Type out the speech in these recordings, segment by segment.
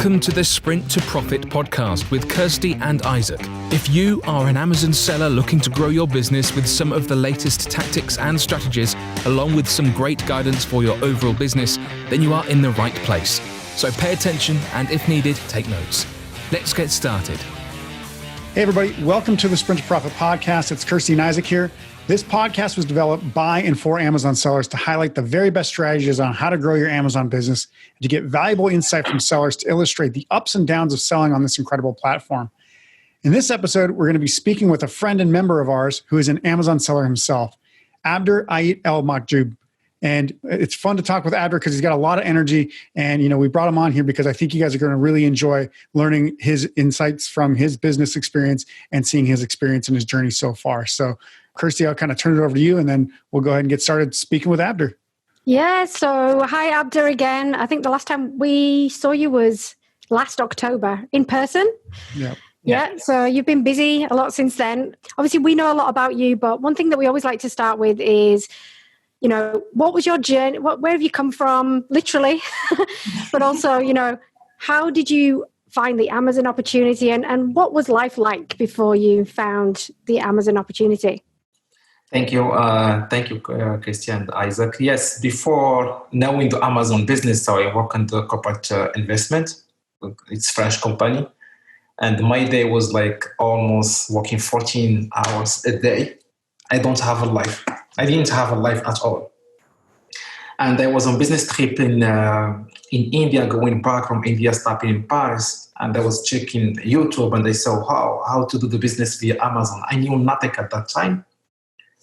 Welcome to the Sprint to Profit podcast with Kirsty and Isaac. If you are an Amazon seller looking to grow your business with some of the latest tactics and strategies, along with some great guidance for your overall business, then you are in the right place. So pay attention and if needed, take notes. Let's get started. Hey everybody, welcome to the Sprint to Profit podcast. It's Kirsty and Isaac here. This podcast was developed by and for Amazon sellers to highlight the very best strategies on how to grow your Amazon business and to get valuable insight from sellers to illustrate the ups and downs of selling on this incredible platform. In this episode, we're going to be speaking with a friend and member of ours who is an Amazon seller himself, Abderrahim Ait el Mahjoub. And it's fun to talk with Abder because he's got a lot of energy. And, we brought him on here because I think you guys are going to really enjoy learning his insights from his business experience and seeing his experience and his journey so far. So, Kirsty, I'll kind of turn it over to you and then we'll go ahead and get started speaking with Abder. Yeah. So, hi, Abder again. I think the last time we saw you was last October in person. Yep. Yeah. So you've been busy a lot since then. Obviously, we know a lot about you, but one thing that we always like to start with is, what was your journey? Where have you come from, literally? But also, how did you find the Amazon opportunity and what was life like before you found the Amazon opportunity? Thank you. Kirsty and Isaac. Yes, before knowing the Amazon business, so I work in the corporate investment. It's a French company. And my day was like almost working 14 hours a day. I didn't have a life at all. And I was on business trip in India, going back from India, stopping in Paris. And I was checking YouTube and I saw how to do the business via Amazon. I knew nothing at that time.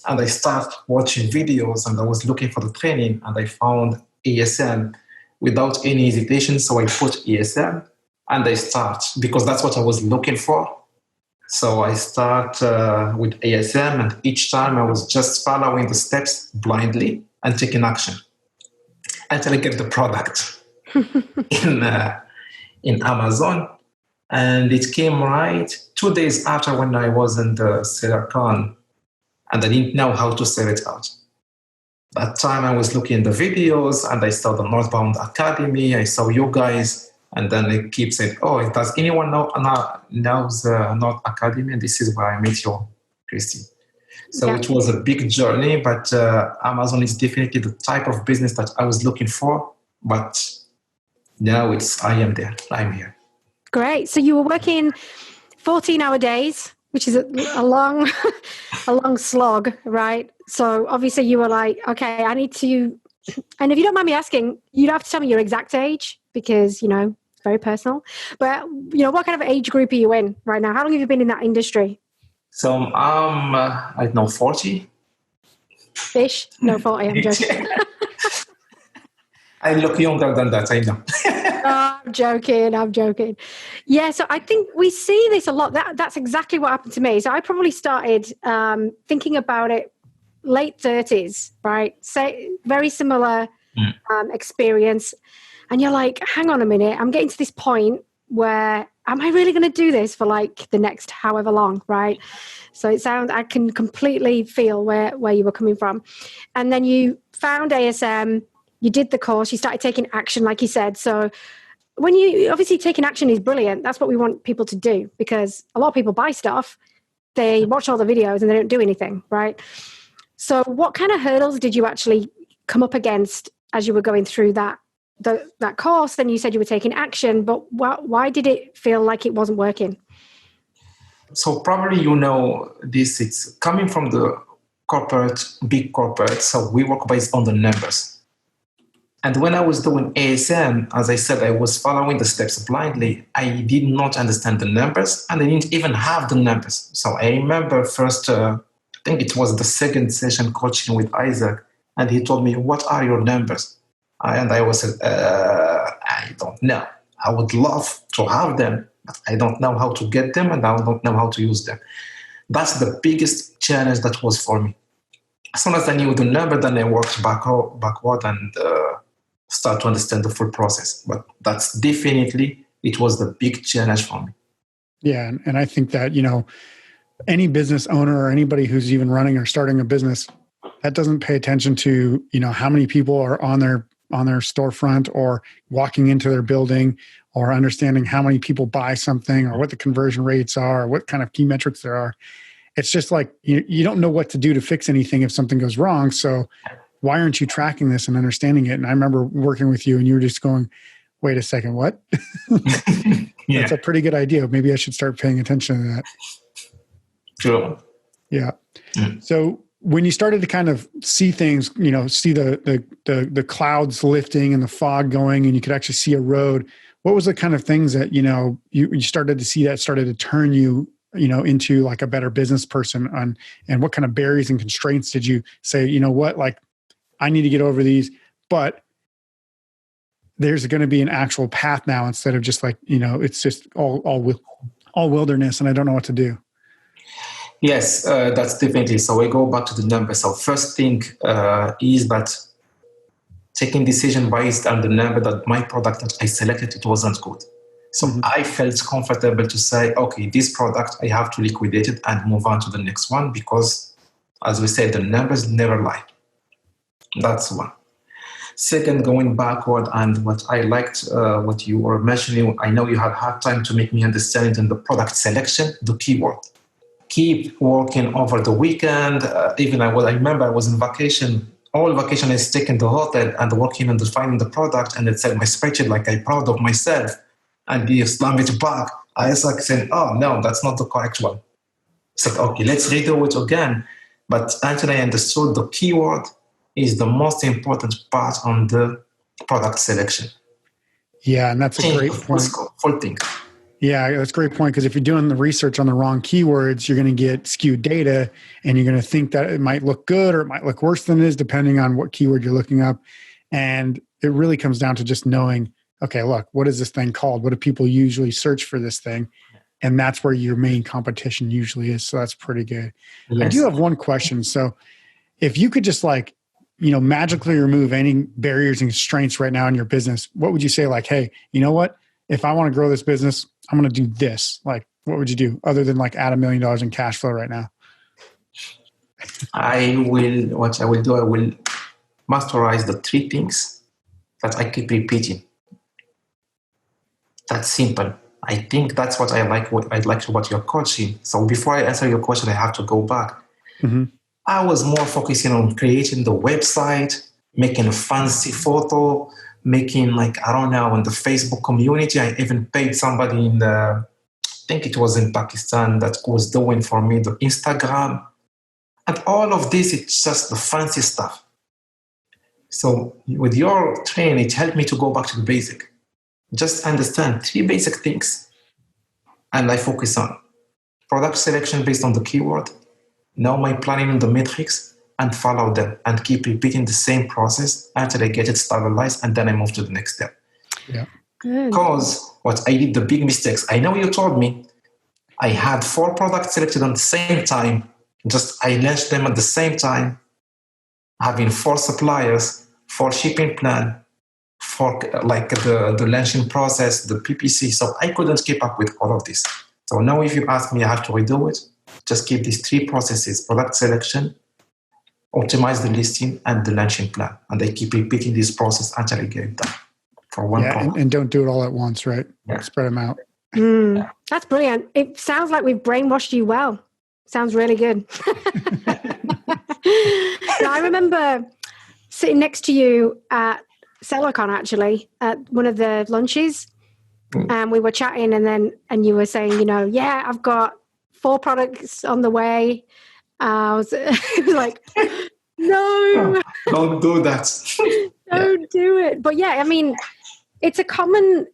And I started watching videos and I was looking for the training and I found ASM without any hesitation. So I put ASM and I start because that's what I was looking for. So I start with ASM and each time I was just following the steps blindly and taking action until I get the product in Amazon. And it came right 2 days after when I was in the seller con and I didn't know how to sell it out. That time I was looking at the videos and I saw the Northbound Academy, I saw you guys, and then I keep saying, oh, does anyone knows North Academy? And this is where I met you, Kirsty. So It was a big journey, but Amazon is definitely the type of business that I was looking for. But now I am there, I'm here. Great. So you were working 14-hour days, which is a long, a long slog, right? So obviously you were like, okay, I need to, and if you don't mind me asking, you don't have to tell me your exact age because, very personal. But, what kind of age group are you in right now? How long have you been in that industry? So I'm, I don't know, 40. Ish? No, 40, I'm joking. I look younger than that, I know. I'm joking. Yeah, so I think we see this a lot. That's exactly what happened to me. So I probably started thinking about it late 30s, right? Say very similar experience. And you're like, hang on a minute, I'm getting to this point where am I really going to do this for like the next however long, right? So I can completely feel where you were coming from. And then you found ASM, you did the course, you started taking action, like you said. So when you obviously taking action is brilliant. That's what we want people to do because a lot of people buy stuff, they watch all the videos and they don't do anything, right? So what kind of hurdles did you actually come up against as you were going through that course? Then you said you were taking action, but why did it feel like it wasn't working? So probably this, it's coming from the big corporate, so we work based on the numbers. And when I was doing ASM, as I said, I was following the steps blindly. I did not understand the numbers and I didn't even have the numbers. So I remember first, I think it was the second session coaching with Isaac, and he told me, what are your numbers? And I was, I don't know. I would love to have them, but I don't know how to get them and I don't know how to use them. That's the biggest challenge that was for me. As soon as I knew the number, then I worked backward and start to understand the full process. But that's definitely, it was the big challenge for me. Yeah. And I think that, any business owner or anybody who's even running or starting a business that doesn't pay attention to, how many people are on their on their storefront, or walking into their building, or understanding how many people buy something, or what the conversion rates are, or what kind of key metrics there are. It's just like you don't know what to do to fix anything if something goes wrong. So why aren't you tracking this and understanding it? And I remember working with you and you were just going, wait a second, what? Yeah. That's a pretty good idea. Maybe I should start paying attention to that. Sure. Yeah. So when you started to kind of see things, see the clouds lifting and the fog going, and you could actually see a road, what was the kind of things that, you started to see that started to turn you, into like a better business person and what kind of barriers and constraints did you say, like I need to get over these, but there's going to be an actual path now instead of just like, it's just all wilderness and I don't know what to do. Yes, that's definitely. So we go back to the numbers. So first thing is that taking decision based on the number that my product that I selected, it wasn't good. So I felt comfortable to say, okay, this product, I have to liquidate it and move on to the next one because, as we said, the numbers never lie. That's one. Second, going backward, and what I liked, what you were mentioning, I know you had hard time to make me understand it in the product selection, the keyword. Keep working over the weekend. Even I remember I was in vacation. All vacation is taken in the hotel and working on defining the product, and it said my spreadsheet like I'm proud of myself. And the slam it back. I was like saying, oh no, that's not the correct one. So okay, let's redo it again. But until I understood the keyword is the most important part on the product selection. Yeah, and that's a great point. Full thing. Yeah, that's a great point, because if you're doing the research on the wrong keywords, you're going to get skewed data and you're going to think that it might look good or it might look worse than it is, depending on what keyword you're looking up. And it really comes down to just knowing, okay, look, what is this thing called? What do people usually search for this thing? And that's where your main competition usually is. So that's pretty good. Yes. I do have one question. So if you could just magically remove any barriers and constraints right now in your business, what would you say? Like, hey, you know what? If I want to grow this business, I'm going to do this. Like, what would you do other than like add $1 million in cash flow right now? I will masterize the 3 things that I keep repeating. That's simple. I think that's what I like. What I'd like about your coaching. So before I answer your question, I have to go back. I was more focusing on creating the website, making a fancy photo, making in the Facebook community. I even paid somebody I think it was in Pakistan, that was doing for me the Instagram. And all of this, it's just the fancy stuff. So with your training, it helped me to go back to the basic. Just understand 3 basic things. And I focus on product selection based on the keyword, know my planning on the metrics, and follow them and keep repeating the same process until I get it stabilized, and then I move to the next step. Yeah. Good. Because what I did, the big mistakes, I know you told me I had 4 products selected at the same time. I launched them at the same time, having 4 suppliers, 4 shipping plan, for the launching process, the PPC. So I couldn't keep up with all of this. So now if you ask me, I have to redo it. Just keep these 3 processes: product selection, optimize the listing, and the launching plan. And I keep repeating this process until I get it done for one product. And don't do it all at once, right? Yeah. Spread them out. That's brilliant. It sounds like we've brainwashed you well. Sounds really good. Now, I remember sitting next to you at CellarCon, actually, at one of the lunches, and we were chatting, and you were saying, I've got 4 products on the way. I was like, no, don't do that. Don't do it. But yeah, I mean, it's a common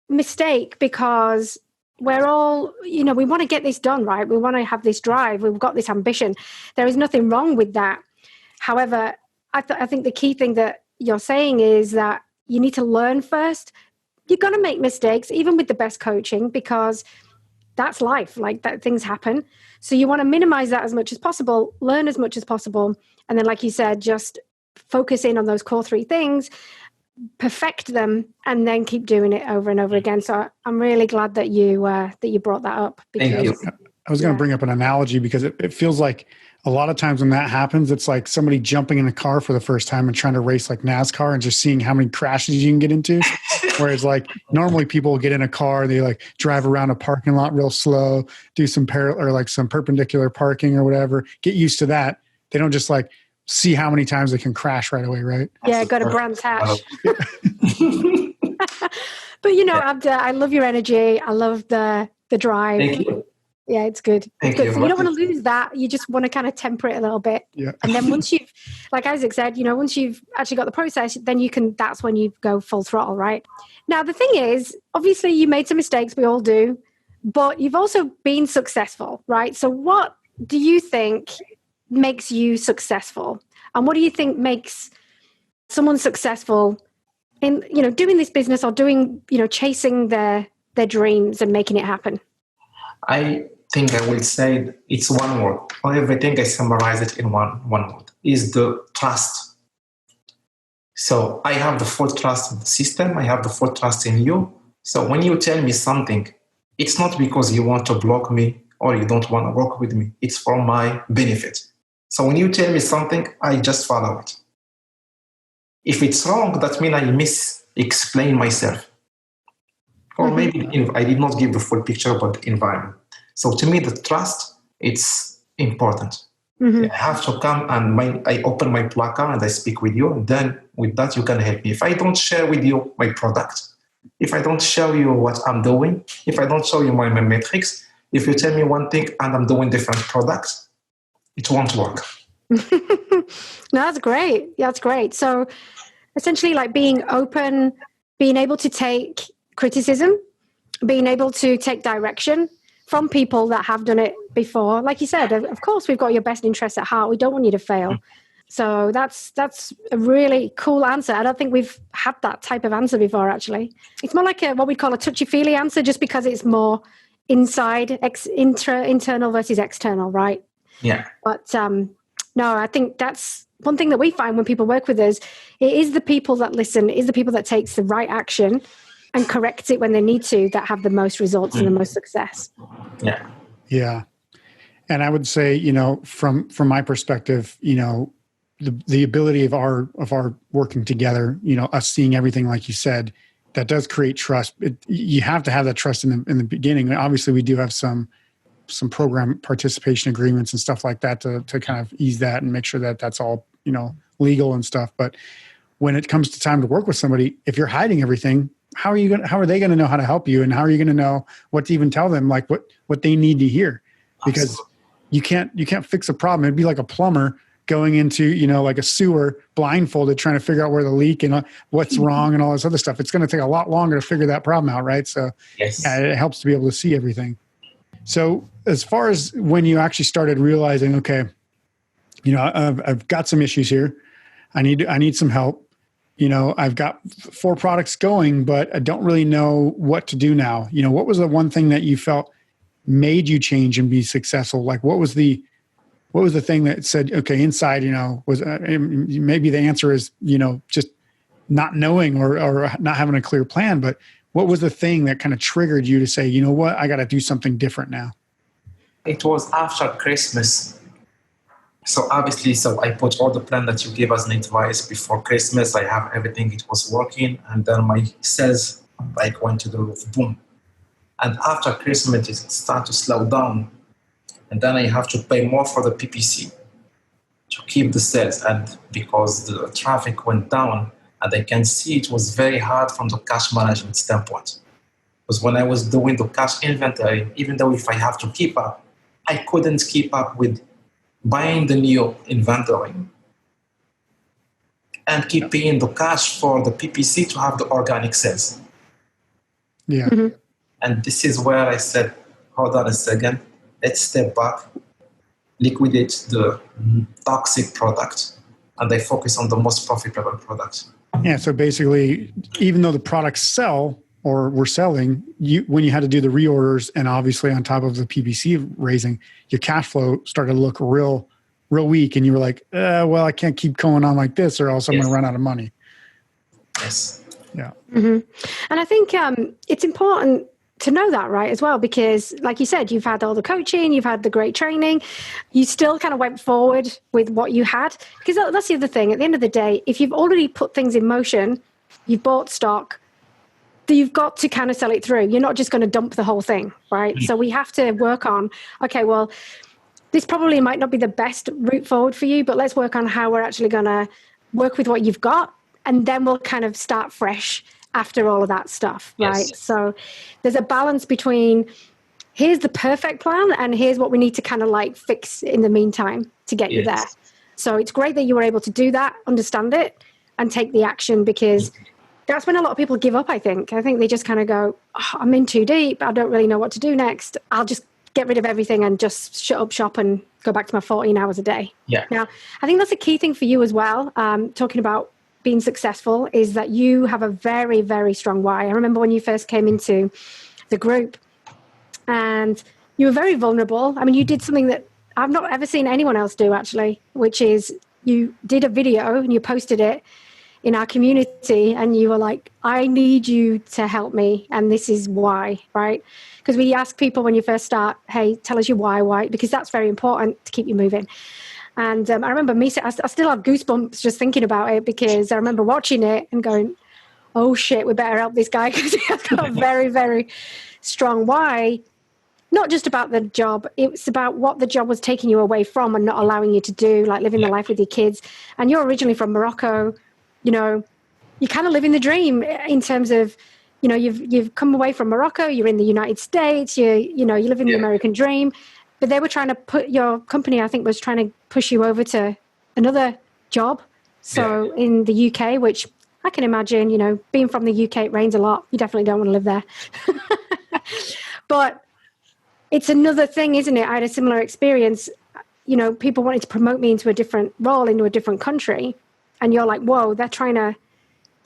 mistake because we're all, we want to get this done, right? We want to have this drive. We've got this ambition. There is nothing wrong with that. However, I think the key thing that you're saying is that you need to learn first. You're going to make mistakes, even with the best coaching, because that's life. That things happen. So you want to minimize that as much as possible, learn as much as possible. And then, like you said, just focus in on those core 3 things, perfect them, and then keep doing it over and over again. So I'm really glad that you brought that up. Thank you. I was going to bring up an analogy because it feels like a lot of times when that happens, it's like somebody jumping in a car for the first time and trying to race like NASCAR and just seeing how many crashes you can get into. Whereas like normally people get in a car, they like drive around a parking lot real slow, do some some perpendicular parking or whatever, get used to that. They don't just like see how many times they can crash right away, right? Yeah, go to Brands Hatch. But Abder, I love your energy. I love the drive. Thank you. Yeah, it's good. Thank good. you. So you don't want to lose that. You just want to kind of temper it a little bit. Yeah. And then once you've, like Isaac said, once you've actually got the process, then that's when you go full throttle, right? Now, the thing is, obviously you made some mistakes, we all do, but you've also been successful, right? So what do you think makes you successful? And what do you think makes someone successful in, doing this business or doing, chasing their dreams and making it happen? I think I will say it's one word. For everything, I summarize it in one word. Is the trust. So I have the full trust in the system. I have the full trust in you. So when you tell me something, it's not because you want to block me or you don't want to work with me. It's for my benefit. So when you tell me something, I just follow it. If it's wrong, that means I mis-explain myself. Or maybe I did not give the full picture about the environment. So to me, the trust, it's important. I have to come and I open my placard and I speak with you. And then with that, you can help me. If I don't share with you my product, if I don't show you what I'm doing, if I don't show you my metrics, if you tell me one thing and I'm doing different products, it won't work. No, that's great. Yeah, that's great. So essentially like being open, being able to take criticism, being able to take direction from people that have done it before. Like you said, of course, we've got your best interests at heart. We don't want you to fail. So that's a really cool answer. I don't think we've had that type of answer before, actually. It's more like what we call a touchy-feely answer, just because it's more inside, internal versus external, right? Yeah. But no, I think that's one thing that we find when people work with us. It is the people that listen, it is the people that takes the right action and correct it when they need to, that have the most results and the most success. Yeah. Yeah. And I would say, from my perspective, the ability of our working together, us seeing everything, like you said, that does create trust. You have to have that trust in the beginning. Obviously we do have some program participation agreements and stuff like that to kind of ease that and make sure that that's all, legal and stuff. But when it comes to time to work with somebody, if you're hiding everything, how are they going to know how to help you? And how are you going to know what to even tell them, like what they need to hear? Because you can't fix a problem. It'd be like a plumber going into, like a sewer blindfolded, trying to figure out where the leak and what's wrong and all this other stuff. It's going to take a lot longer to figure that problem out. Right. So yes. Yeah, it helps to be able to see everything. So as far as when you actually started realizing, okay, I've got some issues here. I need some help. I've got 4 products going, but I don't really know what to do now. What was the one thing that you felt made you change and be successful? Like, what was the thing that said, okay, inside, was maybe the answer is, just not knowing or not having a clear plan, but what was the thing that kind of triggered you to say, you know what, I got to do something different now? It was after Christmas. So obviously, I put all the plan that you gave us in advice before Christmas. I have everything. It was working. And then my sales went to the roof. Boom. And after Christmas, it started to slow down. And then I have to pay more for the PPC to keep the sales. And because the traffic went down, and I can see it was very hard from the cash management standpoint. Because when I was doing the cash inventory, even though if I have to keep up, I couldn't keep up with buying the new inventory and keep paying the cash for the PPC to have the organic sales. Yeah. Mm-hmm. And this is where I said, hold on a second, let's step back, liquidate the toxic product, and I focus on the most profitable product. Yeah. So basically, even though the products sell or were selling, when you had to do the reorders and obviously on top of the PPC raising, your cash flow started to look real weak. And you were like, well, I can't keep going on like this or else I'm going to run out of money. Yes. Yeah. Mm-hmm. And I think it's important to know that, right, as well, because like you said, you've had all the coaching, you've had the great training, you still kind of went forward with what you had, because that's the other thing. At the end of the day, if you've already put things in motion, you've bought stock, you've got to kind of sell it through. You're not just going to dump the whole thing, right? So we have to work on, okay, well, this probably might not be the best route forward for you, but let's work on how we're actually going to work with what you've got, and then we'll kind of start fresh after all of that stuff, right? Yes. So there's a balance between here's the perfect plan and here's what we need to kind of like fix in the meantime to get you there. So it's great that you were able to do that, understand it, and take the action, because that's when a lot of people give up, I think. I think they just kind of go, oh, I'm in too deep. I don't really know what to do next. I'll just get rid of everything and just shut up shop and go back to my 14 hours a day. Yeah. Now, I think that's a key thing for you as well. Talking about being successful is that you have a very, very strong why. I remember when you first came into the group and you were very vulnerable. I mean, you did something that I've not ever seen anyone else do, actually, which is you did a video and you posted it in our community and you were like, I need you to help me. And this is why, right? Because we ask people when you first start, hey, tell us your why, because that's very important to keep you moving. And I remember I still have goosebumps just thinking about it, because I remember watching it and going, oh shit, we better help this guy, because he has got a very, very strong why. Not just about the job, it's about what the job was taking you away from and not allowing you to do, like living the life with your kids. And you're originally from Morocco, you know, you kind of living the dream in terms of, you know, you've come away from Morocco, you're in the United States, you live in the American dream. But they were trying to your company, I think, was trying to push you over to another job. So in the UK, which I can imagine, you know, being from the UK, it rains a lot. You definitely don't want to live there. But it's another thing, isn't it? I had a similar experience. You know, people wanted to promote me into a different role, into a different country. And you're like, whoa, they're trying to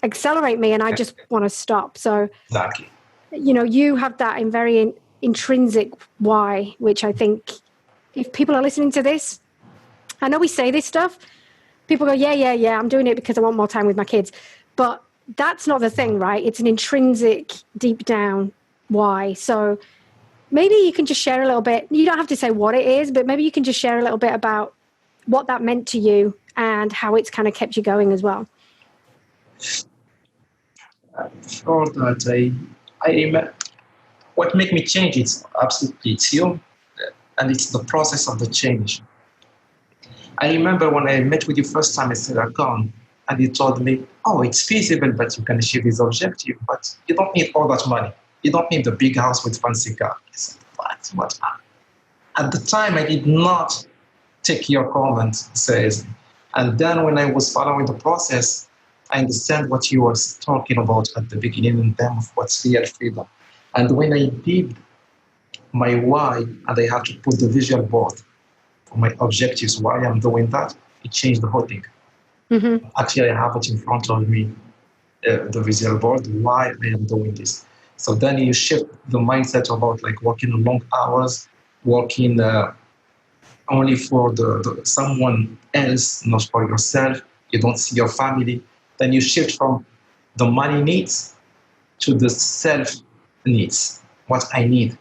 accelerate me and I just want to stop. So, Exactly. You know, you have that in very intrinsic why, which I think if people are listening to this, I know we say this stuff, people go, yeah, I'm doing it because I want more time with my kids. But that's not the thing, right? It's an intrinsic, deep down why. So maybe you can just share a little bit. You don't have to say what it is, but maybe you can just share a little bit about what that meant to you and how it's kind of kept you going as well. For that, what made me change, it's absolutely it's you, and it's the process of the change. I remember when I met with you first time, I said, I come, and you told me, oh, it's feasible, but you can achieve this objective, but you don't need all that money. You don't need the big house with fancy car. I said, what? At the time, I did not take your comment, says, and then when I was following the process, I understand what you were talking about at the beginning in terms of what's real freedom. And when I did my why, and I had to put the visual board for my objectives, why I'm doing that, it changed the whole thing. Mm-hmm. Actually, I have it in front of me, the visual board, why I am doing this. So then you shift the mindset about like working long hours, working only for the someone else, not for yourself. You don't see your family. Then you shift from the money needs to the self needs, what I need.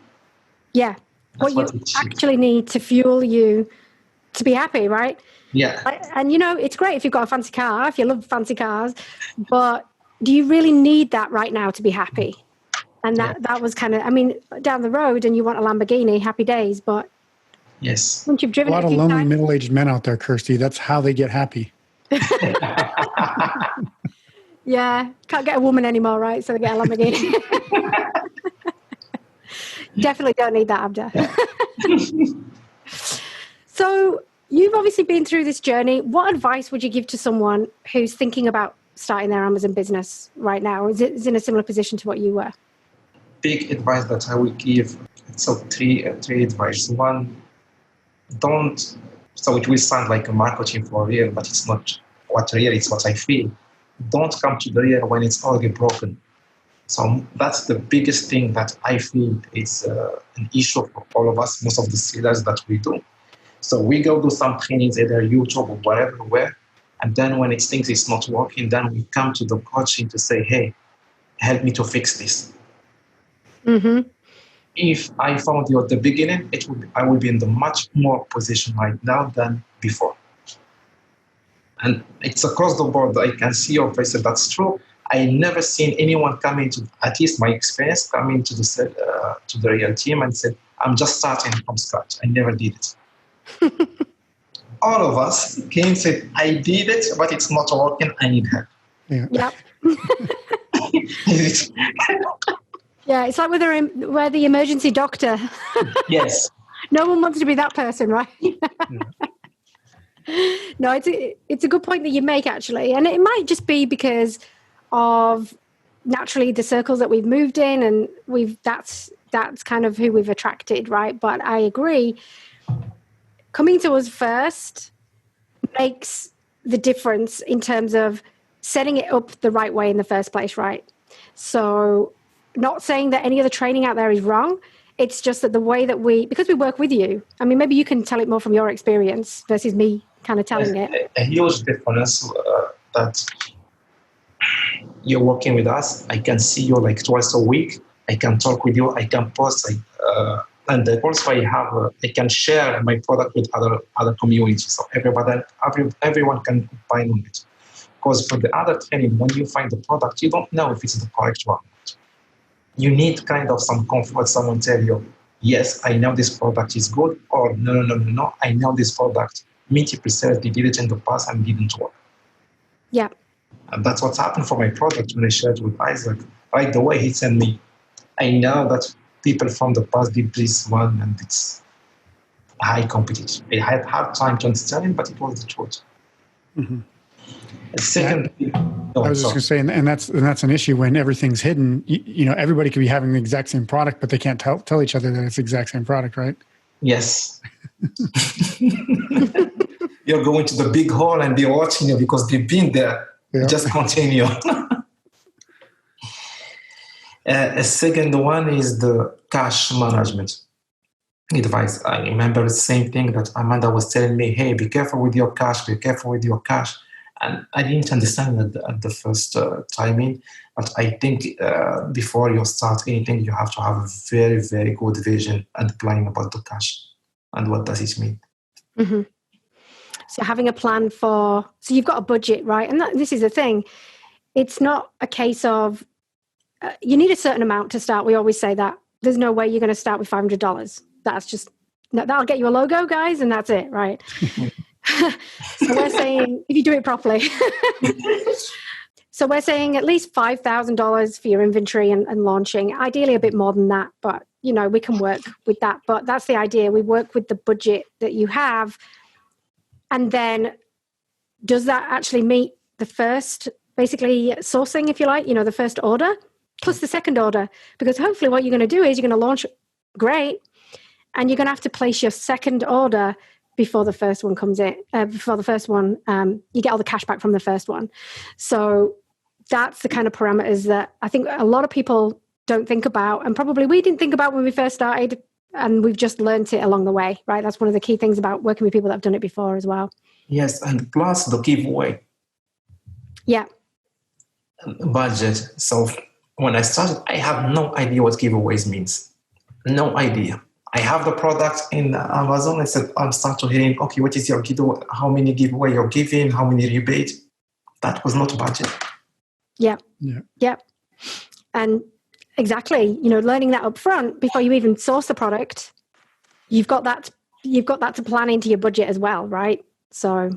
Yeah, what you actually need to fuel you to be happy, right? Yeah. And, you know, it's great if you've got a fancy car, if you love fancy cars, but do you really need that right now to be happy? And that was kind of, I mean, down the road and you want a Lamborghini, happy days, but yes, once you've driven a lot of lonely middle-aged men out there, Kirsty, that's how they get happy. Yeah, can't get a woman anymore, right? So they get a Lamborghini. Definitely don't need that, Abder. So you've obviously been through this journey. What advice would you give to someone who's thinking about starting their Amazon business right now? Is in a similar position to what you were? Big advice that I would give. So three advice. One, don't. So it will sound like a marketing for real, but it's not what real. It's what I feel. Don't come to the real when it's already broken. So that's the biggest thing that I feel is an issue for all of us, most of the sellers that we do. So we go do some trainings, either YouTube or wherever, and then when it thinks it's not working, then we come to the coaching to say, hey, help me to fix this. Mm-hmm. if I found you at the beginning, I would be in the much more position right now than before. And it's across the board. I can see your face. That's true. I never seen anyone coming to, at least my experience, coming to the real team and said, I'm just starting from scratch. I never did it. All of us came and said, I did it, but it's not working. I need help. Yeah. Yep. Yeah, it's like we're the emergency doctor. Yes. No one wants to be that person, right? No, it's a good point that you make, actually. And it might just be because of naturally the circles that we've moved in, and that's kind of who we've attracted, right? But I agree. Coming to us first makes the difference in terms of setting it up the right way in the first place, right? So not saying that any of the training out there is wrong. It's just that the way that because we work with you, I mean, maybe you can tell it more from your experience versus me kind of telling it. A huge difference that you're working with us. I can see you like twice a week. I can talk with you. I can post. And also I can share my product with other communities. So everyone can buy on it. Because for the other training, when you find the product, you don't know if it's the correct one. You need kind of some comfort. Someone tell you, yes, I know this product is good, or no, I know this product. Multi-percent did it in the past and didn't work. Yeah. And that's what's happened for my product when I shared with Isaac. Right away, he sent me, I know that people from the past did this one, and it's high competition. I had hard time to understand it, but it was the truth. Mm-hmm. Second, I was just going to say, and that's an issue when everything's hidden. You know, everybody could be having the exact same product, but they can't tell each other that it's the exact same product, right? Yes. You're going to the big hall and they're watching you because they've been there. Yeah. Just continue. A second one is the cash management advice. I remember the same thing that Amanda was telling me, hey, be careful with your cash, be careful with your cash. And I didn't understand it at the first timing, but I think before you start anything, you have to have a very, very good vision and plan about the cash and what does it mean. Mm-hmm. So having a plan so you've got a budget, right? And this is the thing. It's not a case of, you need a certain amount to start. We always say that. There's no way you're going to start with $500. That's just, that'll get you a logo, guys, and that's it, right? So we're saying, if you do it properly. So we're saying at least $5,000 for your inventory and launching. Ideally a bit more than that, but you know, we can work with that. But that's the idea. We work with the budget that you have. And then does that actually meet the first, basically sourcing, if you like, you know, the first order plus the second order? Because hopefully what you're going to do is you're going to launch great, and you're going to have to place your second order before the first one comes in. Before the first one, you get all the cash back from the first one. So that's the kind of parameters that I think a lot of people don't think about, and probably we didn't think about when we first started, and we've just learned it along the way, right? That's one of the key things about working with people that have done it before as well. Yes, and plus the giveaway. Yeah. Budget. So when I started, I have no idea what giveaways means. No idea. I have the product in Amazon. I said, I'm starting hearing, okay, what is your giveaway? How many giveaway you're giving? How many rebate? That was not budget. Yeah. And exactly, you know, learning that up front before you even source the product, you've got that to plan into your budget as well, right? So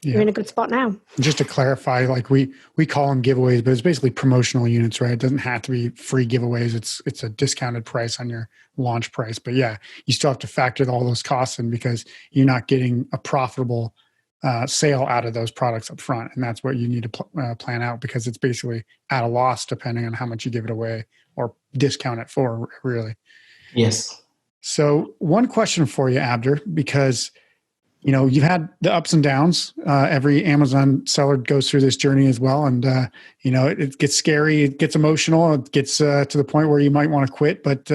you're in a good spot now. Just to clarify, like we call them giveaways, but it's basically promotional units, right? It doesn't have to be free giveaways. It's a discounted price on your launch price. But yeah, you still have to factor all those costs in because you're not getting a profitable sale out of those products up front. And that's what you need to plan out, because it's basically at a loss depending on how much you give it away or discount it for, really. Yes. So one question for you, Abder, because you know, you've had the ups and downs. Every Amazon seller goes through this journey as well. And, you know, it gets scary. It gets emotional. It gets to the point where you might want to quit. But,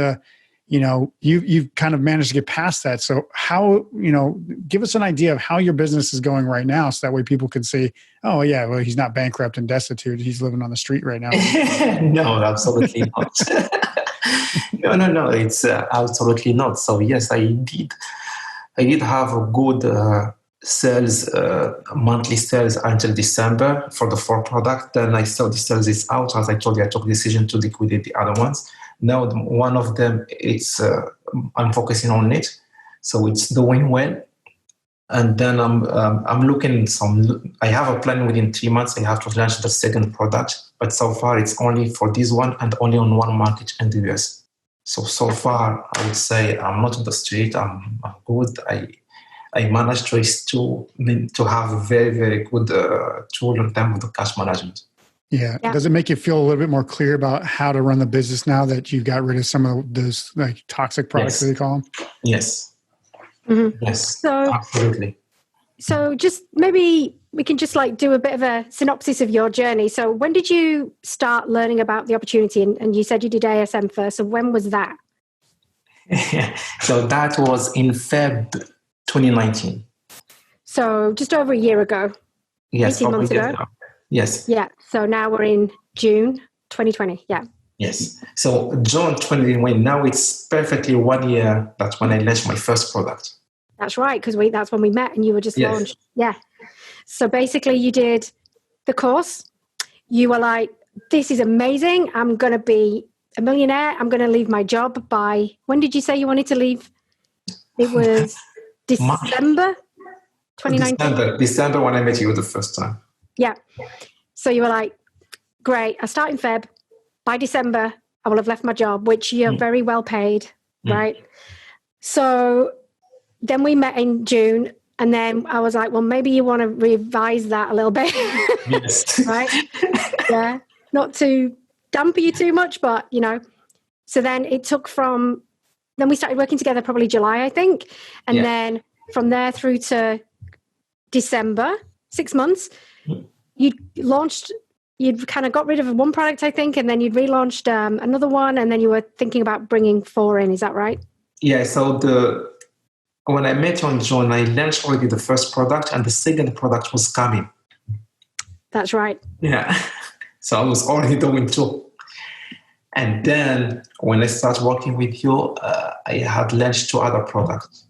you know, you've kind of managed to get past that. So how, you know, give us an idea of how your business is going right now. So that way people can say, oh, yeah, well, he's not bankrupt and destitute. He's living on the street right now. No, absolutely not. No. It's absolutely not. So yes, I did have a good sales, monthly sales until December for the 4 products. Then I saw the sales is out. As I told you, I took the decision to liquidate the other ones. Now one of them, I'm focusing on it, so it's doing well. And then I'm looking I have a plan within 3 months. I have to launch the second product, but so far it's only for this one and only on one market in the US. So far, I would say I'm not on the street. I'm good. I managed to have a very, very good tool in terms of the cash management. Yeah. Does it make you feel a little bit more clear about how to run the business now that you've got rid of some of those like toxic products, as they call them? Yes. Mm-hmm. Yes. So, absolutely. So just maybe we can just like do a bit of a synopsis of your journey. So when did you start learning about the opportunity? And you said you did ASM first. So when was that? So that was in Feb 2019. So just over a year ago. Yes. 18 months ago. Yes. Yeah. So now we're in June 2020. Yeah. Yes. So June 2021, now it's perfectly 1 year that's when I launched my first product. That's right, because that's when we met and you were just launched. Yeah. So basically you did the course. You were like, this is amazing. I'm going to be a millionaire. I'm going to leave my job by, when did you say you wanted to leave? It was December 2019. December when I met you the first time. Yeah. So you were like, great. I start in Feb. By December, I will have left my job, which you're very well paid, right? So then we met in June, and then I was like, well, maybe you want to revise that a little bit. Yes. Right? Yeah. Not to damper you too much, but, So then it took then we started working together probably July, I think. And then from there through to December, 6 months, you'd kind of got rid of one product, I think, and then you'd relaunched another one, and then you were thinking about bringing 4 in. Is that right? Yeah. So when I met you in June, I launched already the first product, and the second product was coming. That's right. Yeah. So I was already doing 2. And then when I started working with you, I had launched 2 other products.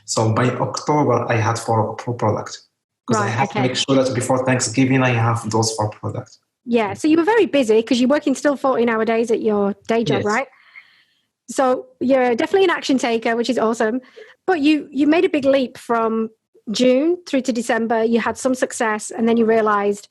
So by October, I had 4 products. Because I have to make sure that before Thanksgiving, I have those 4 products. Yeah, so you were very busy because you're working still 14-hour days at your day job, right? So you're definitely an action taker, which is awesome. But you made a big leap from June through to December. You had some success, and then you realized,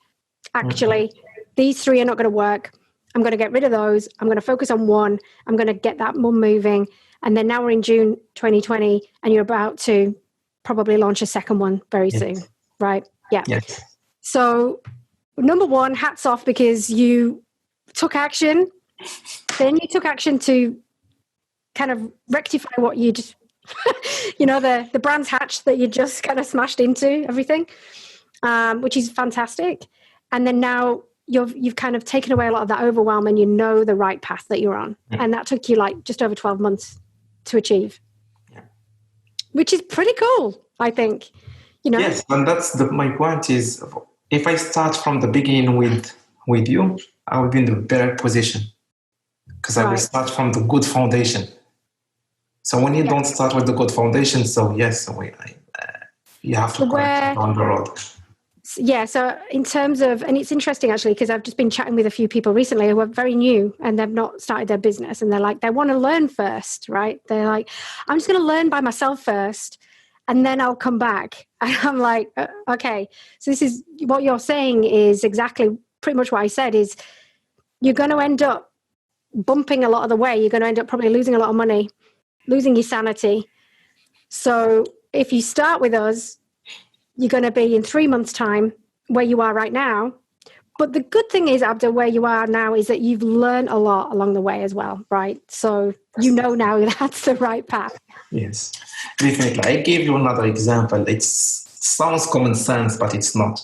actually, these 3 are not going to work. I'm going to get rid of those. I'm going to focus on one. I'm going to get that one moving. And then now we're in June 2020, and you're about to probably launch a second one very soon, right? Yeah. Yes. So number one, hats off, because you took action. Then you took action to kind of rectify what you just, the Brands Hatch that you just kind of smashed into everything, which is fantastic. And then now you've kind of taken away a lot of that overwhelm, and you know the right path that you're on. And that took you like just over 12 months to achieve, which is pretty cool, I think. Yes, and that's my point is, if I start from the beginning with you, I will be in the better position, because I will start from the good foundation. So when you don't start with the good foundation, you have to correct down the road. Yeah, so in terms of, and it's interesting actually, because I've just been chatting with a few people recently who are very new and they've not started their business, and they're like, they want to learn first, right? They're like, I'm just going to learn by myself first, and then I'll come back. And I'm like, okay, so this is what you're saying is exactly pretty much what I said, is you're going to end up bumping a lot of the way. You're going to end up probably losing a lot of money, losing your sanity. So if you start with us, you're going to be in 3 months' time where you are right now. But the good thing is, Abder, where you are now is that you've learned a lot along the way as well, right? So now that's the right path. Yes, definitely. I gave you another example. It sounds common sense, but it's not.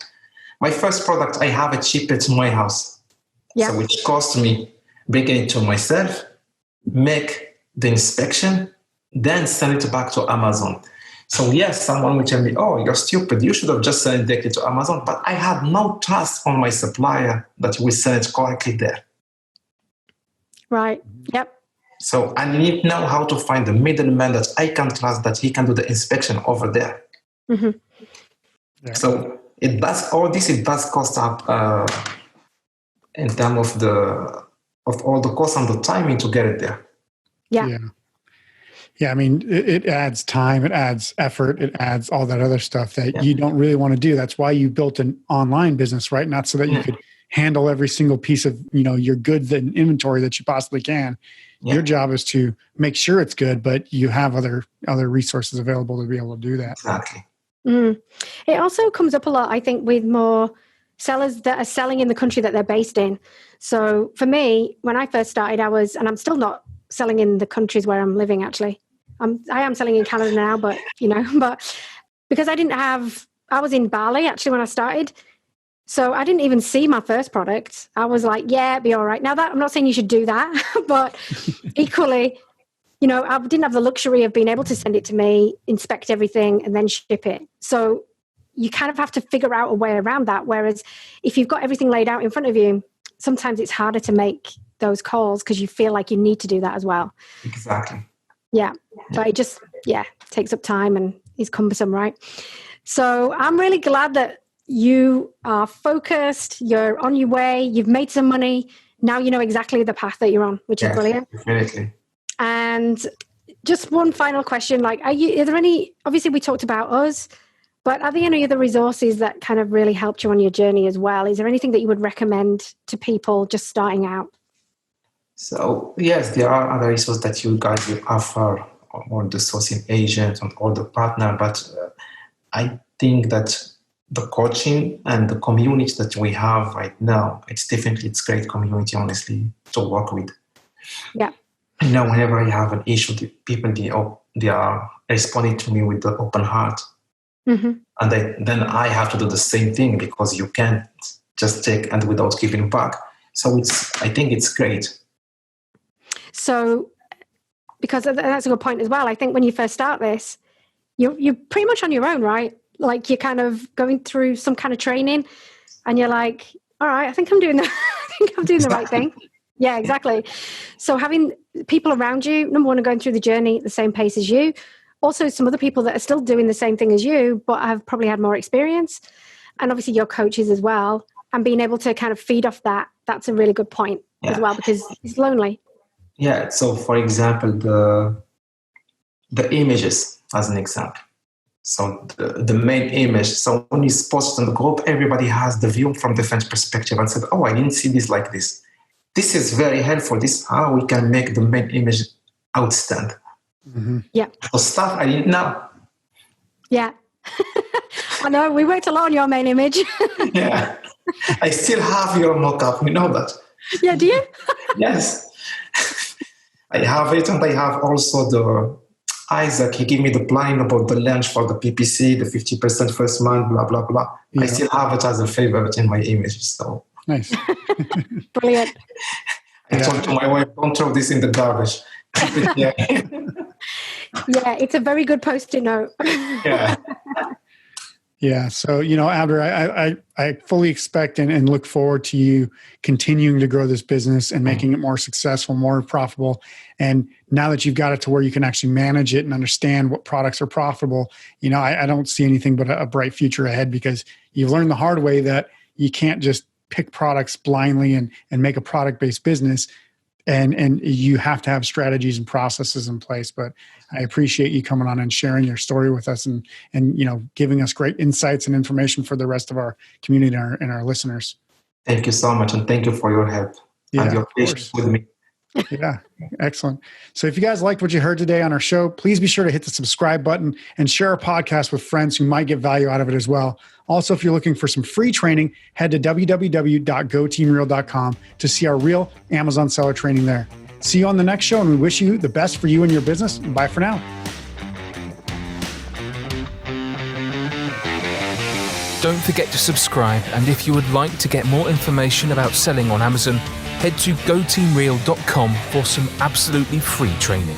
My first product, I have it shipped to my house. So which cost me bringing it to myself, make the inspection, then send it back to Amazon. So yes, someone will tell me, oh, you're stupid. You should have just sent it directly to Amazon. But I had no trust on my supplier that we send it correctly there. Right. Yep. So I need now how to find the middleman that I can trust, that he can do the inspection over there. Mm-hmm. Yeah. So it does cost up in terms of all the cost and the timing to get it there. Yeah. I mean, it adds time, it adds effort, it adds all that other stuff that you don't really want to do. That's why you built an online business, right? Not so that you could handle every single piece of, your goods and inventory that you possibly can. Yeah. Your job is to make sure it's good, but you have other resources available to be able to do that. Exactly. It also comes up a lot, I think, with more sellers that are selling in the country that they're based in. So for me, when I first started, and I'm still not selling in the countries where I'm living, actually. I am selling in Canada now, but because I was in Bali actually when I started. So I didn't even see my first product. I was like, yeah, it'd be all right. Now that I'm not saying you should do that, but equally, I didn't have the luxury of being able to send it to me, inspect everything, and then ship it. So you kind of have to figure out a way around that. Whereas if you've got everything laid out in front of you, sometimes it's harder to make those calls because you feel like you need to do that as well. Exactly. Yeah. But it just, takes up time and is cumbersome, right? So I'm really glad that you are focused, you're on your way, you've made some money. Now you know exactly the path that you're on, which is brilliant. Definitely. And just one final question, are there any, obviously we talked about us, but are there any other resources that kind of really helped you on your journey as well? Is there anything that you would recommend to people just starting out? So yes, there are other resources that you guys will offer on the sourcing agent and all the partner, but I think that the coaching and the community that we have right now, it's great community, honestly, to work with. Yeah. Whenever I have an issue, the people, they are responding to me with the open heart. Mm-hmm. And then I have to do the same thing because you can't just take and without giving back. So I think it's great. So, because that's a good point as well. I think when you first start this, you're pretty much on your own, right? Like you're kind of going through some kind of training and you're like, all right, I think I'm doing the right thing. Yeah, exactly. So having people around you, number one, are going through the journey at the same pace as you. Also, some other people that are still doing the same thing as you, but have probably had more experience. And obviously your coaches as well. And being able to kind of feed off that, that's a really good point as well, because it's lonely. Yeah. So for example, the images as an example. So the main image. So when it's posted in the group, everybody has the view from different perspective and said, oh, I didn't see this like this. This is very helpful. This is how we can make the main image outstand. Mm-hmm. Yeah. So stuff I didn't know. Yeah. I know. We worked a lot on your main image. Yeah. I still have your mock-up. You know that. Yeah, do you? Yes. I have it, and I have also Isaac, he gave me the plan about the launch for the PPC, the 50% first month, blah, blah, blah. Yeah. I still have it as a favorite in my images. So nice. Brilliant. I told to my wife, don't throw this in the garbage. Yeah, it's a very good post-it note. Yeah. Yeah. So, Abder, I fully expect and look forward to you continuing to grow this business and making it more successful, more profitable. And now that you've got it to where you can actually manage it and understand what products are profitable, I don't see anything but a bright future ahead, because you've learned the hard way that you can't just pick products blindly and make a product-based business. And you have to have strategies and processes in place. But I appreciate you coming on and sharing your story with us and giving us great insights and information for the rest of our community and our listeners. Thank you so much. And thank you for your help and your patience with me. Yeah, excellent. So if you guys liked what you heard today on our show, please be sure to hit the subscribe button and share our podcast with friends who might get value out of it as well. Also, if you're looking for some free training, head to www.goteamreal.com to see our real Amazon seller training there. See you on the next show, and we wish you the best for you and your business. Bye for now. Don't forget to subscribe, and if you would like to get more information about selling on Amazon, head to goteamreal.com for some absolutely free training.